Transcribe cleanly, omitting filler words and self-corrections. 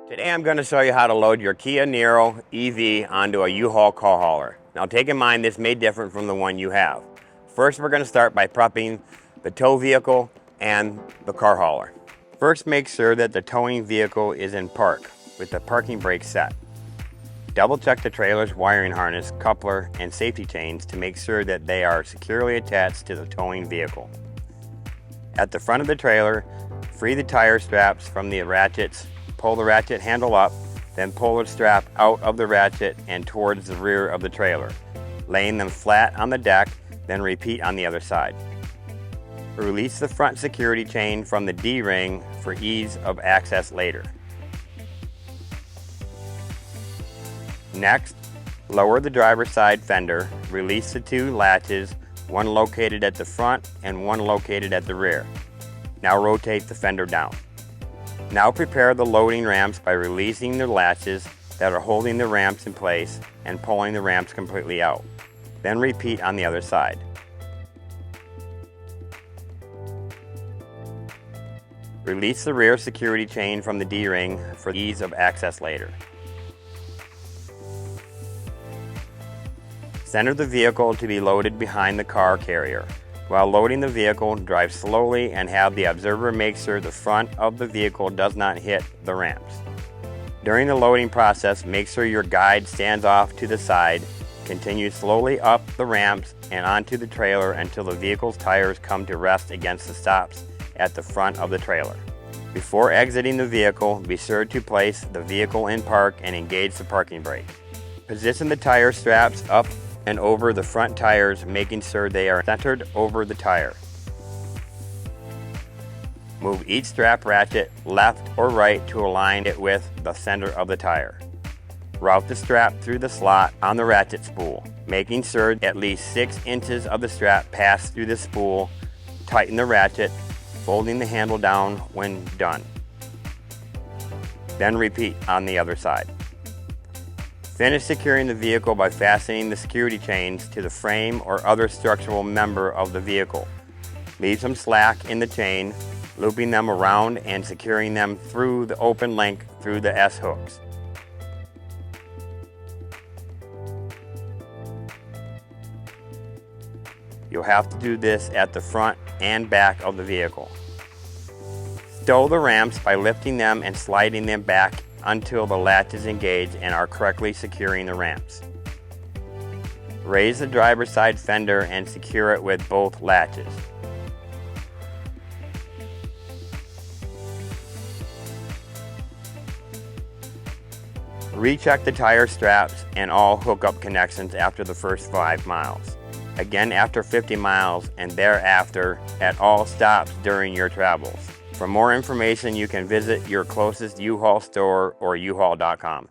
Today I'm going to show you how to load your Kia Niro EV onto a U-Haul car hauler. Now take in mind this may differ from the one you have. First we're going to start by prepping the tow vehicle and the car hauler. First make sure that the towing vehicle is in park with the parking brake set. Double check the trailer's wiring harness, coupler, and safety chains to make sure that they are securely attached to the towing vehicle. At the front of the trailer, free the tire straps from the ratchets. Pull the ratchet handle up, then pull the strap out of the ratchet and towards the rear of the trailer, laying them flat on the deck, then repeat on the other side. Release the front security chain from the D-ring for ease of access later. Next, lower the driver's side fender, release the two latches, one located at the front and one located at the rear. Now rotate the fender down. Now prepare the loading ramps by releasing the latches that are holding the ramps in place and pulling the ramps completely out. Then repeat on the other side. Release the rear security chain from the D-ring for ease of access later. Center the vehicle to be loaded behind the car carrier. While loading the vehicle, drive slowly and have the observer make sure the front of the vehicle does not hit the ramps. During the loading process, make sure your guide stands off to the side. Continue slowly up the ramps and onto the trailer until the vehicle's tires come to rest against the stops at the front of the trailer. Before exiting the vehicle, be sure to place the vehicle in park and engage the parking brake. Position the tire straps up and over the front tires, making sure they are centered over the tire. Move each strap ratchet left or right to align it with the center of the tire. Route the strap through the slot on the ratchet spool, making sure at least 6 inches of the strap pass through the spool. Tighten the ratchet, folding the handle down when done. Then repeat on the other side. Finish securing the vehicle by fastening the security chains to the frame or other structural member of the vehicle. Leave some slack in the chain, looping them around and securing them through the open link through the S-hooks. You'll have to do this at the front and back of the vehicle. Stow the ramps by lifting them and sliding them back until the latches engage and are correctly securing the ramps. Raise the driver's side fender and secure it with both latches. Recheck the tire straps and all hookup connections after the first 5 miles. Again after 50 miles and thereafter at all stops during your travels. For more information, you can visit your closest U-Haul store or uhaul.com.